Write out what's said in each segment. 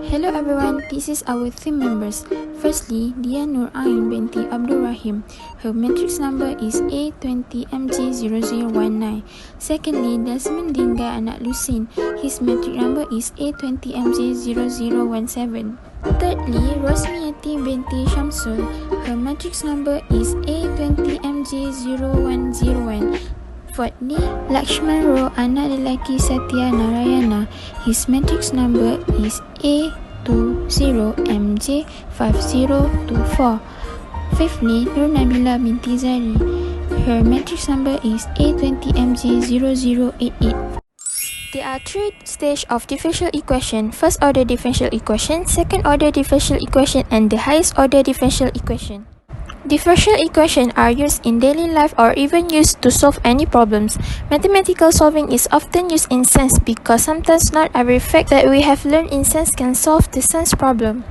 Hello everyone, this is our team members. Firstly, Dia Nur Ain binti Abdul Rahim. Her matrix number is A20MG0019. Secondly, Desmond Dingga anak Lusin. His matrix number is A20MG0017. Thirdly, Rosmiati binti Shamsul. Her matrix number is A20MG0101. Fourthly, Lakshman Ro anak lelaki Satya Narayana. His matrix number is A20MJ5024. Fifthly, Nur Nabila binti Zari. Her matrix number is A20MJ0088. There are three stages of differential equation: first order differential equation, second order differential equation, and the highest order differential equation. Differential equations are used in daily life or even used to solve any problems. Mathematical solving is often used in science because sometimes not every fact that we have learned in science can solve the science problem.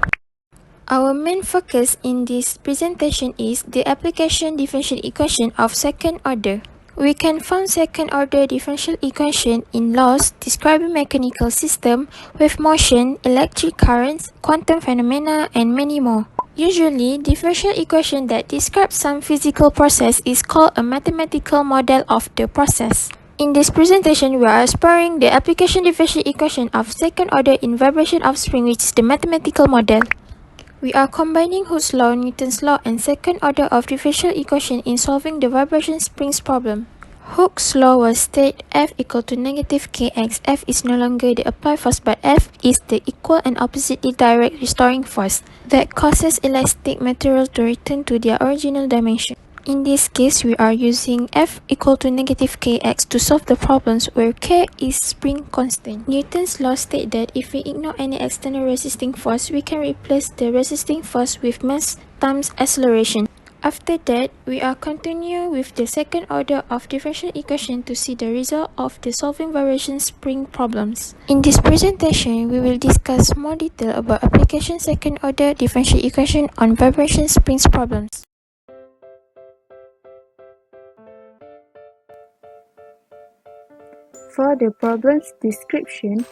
Our main focus in this presentation is the application differential equation of second order. We can find second order differential equation in laws describing mechanical system, wave motion, electric currents, quantum phenomena, and many more. Usually, differential equation that describes some physical process is called a mathematical model of the process. In this presentation, we are exploring the application differential equation of second order in vibration of spring, which is the mathematical model. We are combining Hooke's law, Newton's law, and second order of differential equation in solving the vibration springs problem. Hooke's law was state F equal to negative kx. F is no longer the applied force, but F is the equal and oppositely direct restoring force that causes elastic material to return to their original dimension. In this case, we are using F equal to negative kx to solve the problems where k is spring constant. Newton's law states that if we ignore any external resisting force, we can replace the resisting force with mass times acceleration. After that, we are continue with the second order of differential equation to see the result of the solving vibration spring problems. In this presentation, we will discuss more detail about application second order differential equation on vibration springs problems. For the problem's description,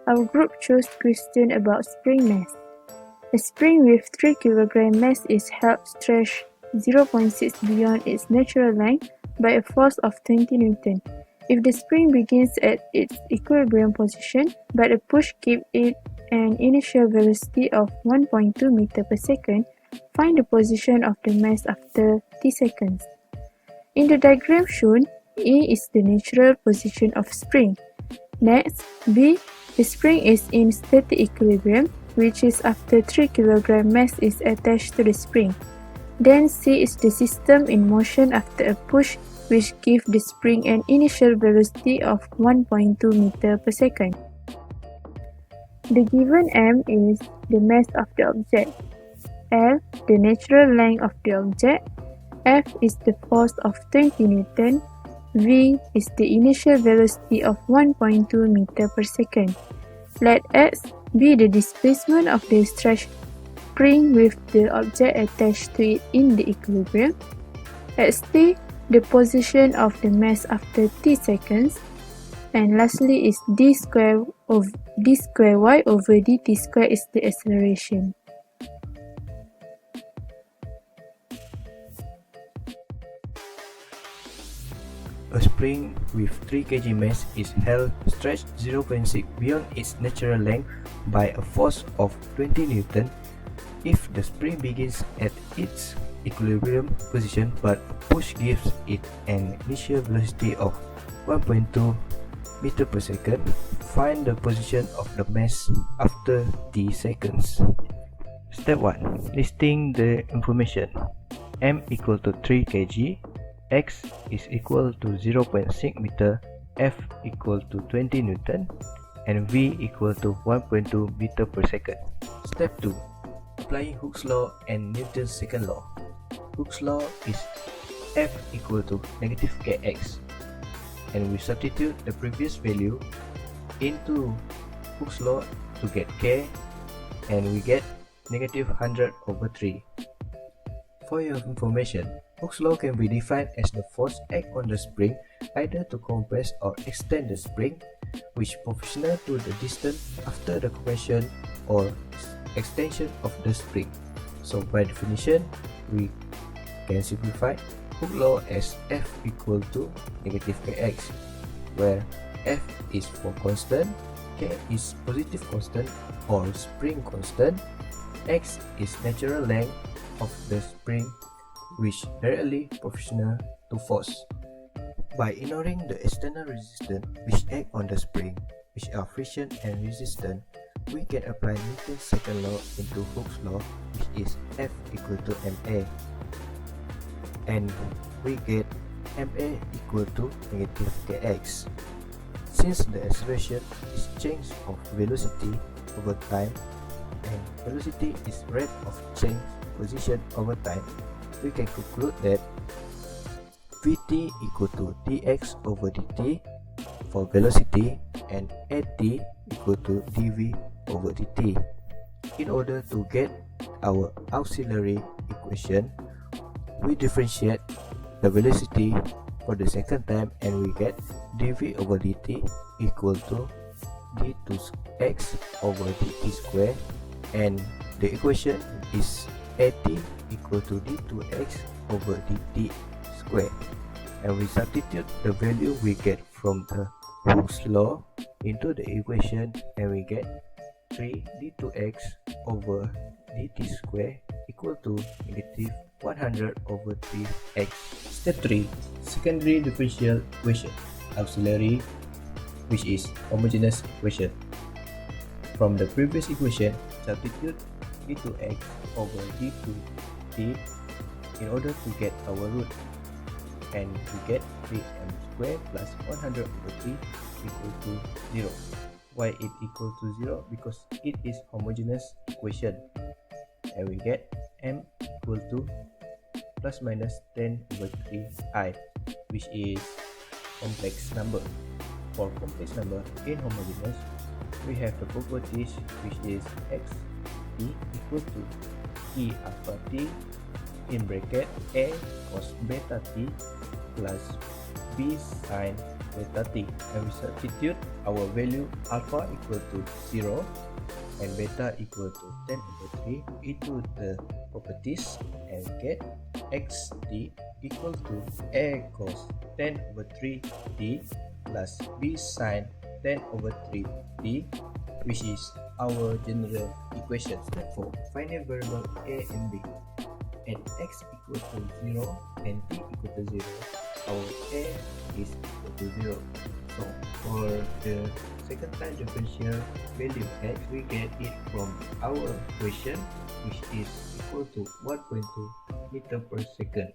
our group chose question about spring mass. A spring with 3 kg mass is held stretched 0.6 beyond its natural length by a force of 20 Newton. If the spring begins at its equilibrium position, but a push gives it an initial velocity of 1.2 meter per second, find the position of the mass after t seconds. In the diagram shown, A is the natural position of spring. Next, B, the spring is in static equilibrium, which is after 3 kg mass is attached to the spring. Then C is the system in motion after a push, which gives the spring an initial velocity of 1.2 meter per second. The given M is the mass of the object, L the natural length of the object, F is the force of 20 Newton, V is the initial velocity of 1.2 meter per second. Let X be the displacement of the stretched spring with the object attached to it in the equilibrium. Xt, the position of the mass after t seconds. And lastly is d square y over dt square is the acceleration. A spring with 3 kg mass is held stretched 0.6 beyond its natural length by a force of 20 Newton. If the spring begins at its equilibrium position but push gives it an initial velocity of 1.2 meter per second, find the position of the mass after t seconds. Step 1. Listing the information. M equal to 3 kg, X is equal to 0.6 meter, F equal to 20 Newton, and V equal to 1.2 meter per second. Step 2. Applying Hooke's law and Newton's second law. Hooke's law is F equal to negative kx, and we substitute the previous value into Hooke's law to get k, and we get negative 100 over 3. For your information, Hooke's law can be defined as the force act on the spring either to compress or extend the spring, which proportional to the distance after the compression or extension of the spring. So by definition, we can simplify Hooke's law as F equal to negative kx, where F is for constant, K is positive constant or spring constant, X is natural length of the spring, which directly proportional to force. By ignoring the external resistance which act on the spring, which are friction and resistance, we can apply Newton's second law into Hooke's law, which is F equal to ma. And we get ma equal to negative kx. Since the acceleration is change of velocity over time and velocity is rate of change position over time, we can conclude that Vt equal to dx over dt for velocity and at equal to dv over dt. In order to get our auxiliary equation, we differentiate the velocity for the second time and we get dv over dt equal to d2x over dt square, and the equation is at equal to d2x over dt square, and we substitute the value we get from the Hooke's law into the equation and we get 3 d2x over dt square equal to negative 100 over 3x. Step 3. Secondary differential equation. Auxiliary, which is homogeneous equation. From the previous equation, substitute d2x over d2t in order to get our root, and we get 3m squared plus 100 over 3 equal to 0. Why it equal to 0? Because it is homogeneous equation, and we get m equal to plus minus 10 over 3i, which is complex number. For complex number in homogeneous, we have the properties which is x t equal to e alpha t in bracket a cos beta t plus b sin beta t, and we substitute our value alpha equal to 0 and beta equal to 10 over 3 into the properties and get xt equal to a cos 10 over 3 t plus b sin 10 over 3 t, which is our general equation. Step 4. Find a variable a and b. At x equal to 0 and t equal to 0, our a is equal to 0. So for the second time differential value x, we get it from our equation, which is equal to 1.2 meter per second.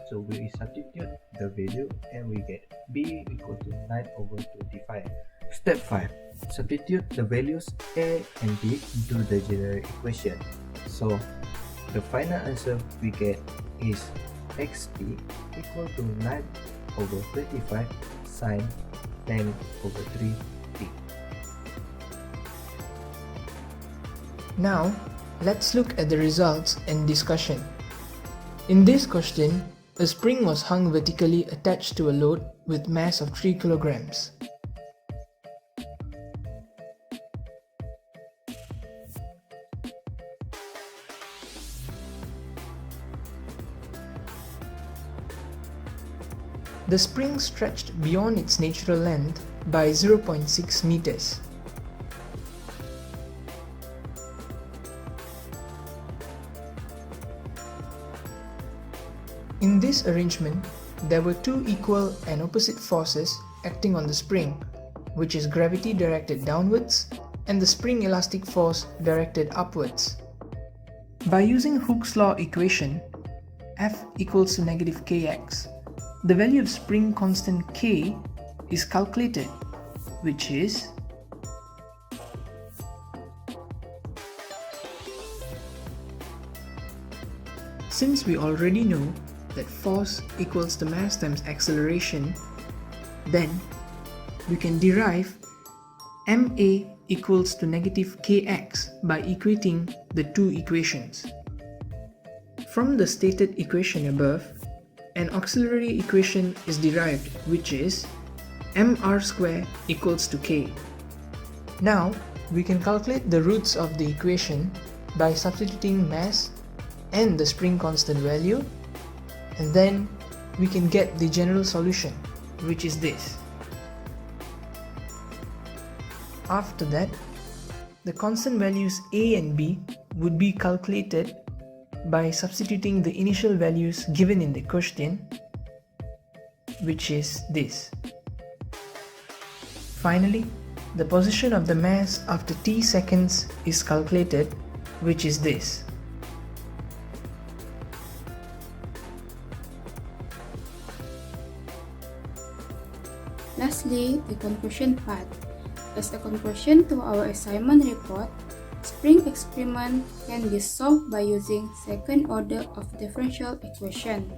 So we substitute the value and we get b equal to 9 over 25. Step 5. Substitute the values a and b into the general equation. So the final answer we get is xt equal to 9 over 25 sine 10 over 3t. Now, let's look at the results and discussion. In this question, a spring was hung vertically attached to a load with mass of 3 kilograms. The spring stretched beyond its natural length by 0.6 meters. In this arrangement, there were two equal and opposite forces acting on the spring, which is gravity directed downwards and the spring elastic force directed upwards. By using Hooke's law equation, F equals to negative kx, the value of spring constant k is calculated, which is since we already know that force equals the mass times acceleration, then we can derive ma equals to negative kx by equating the two equations. From the stated equation above, an auxiliary equation is derived, which is mr square equals to k. Now, We can calculate the roots of the equation by substituting mass and the spring constant value, and then we can get the general solution, which is this. After that, the constant values A and B would be calculated by substituting the initial values given in the question, which is this. Finally, the position of the mass after t seconds is calculated, which is this. Lastly, the conclusion part. As a conclusion to our assignment report, spring experiment can be solved by using second order of differential equation.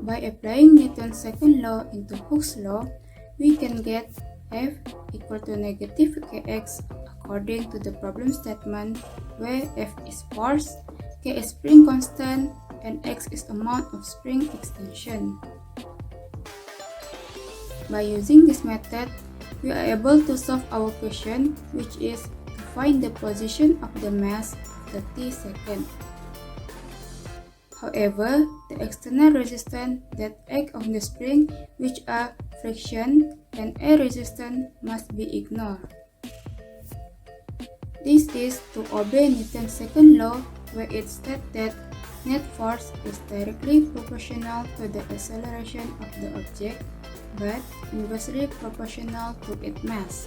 By applying Newton's second law into Hooke's law, we can get F equal to negative kx according to the problem statement, where F is force, k is spring constant, and x is amount of spring extension. By using this method, we are able to solve our question, which is to find the position of the mass after t seconds. However, the external resistance that act on the spring, which are friction and air resistance, must be ignored. This is to obey Newton's second law, where it states that net force is directly proportional to the acceleration of the object, but inversely proportional to its mass.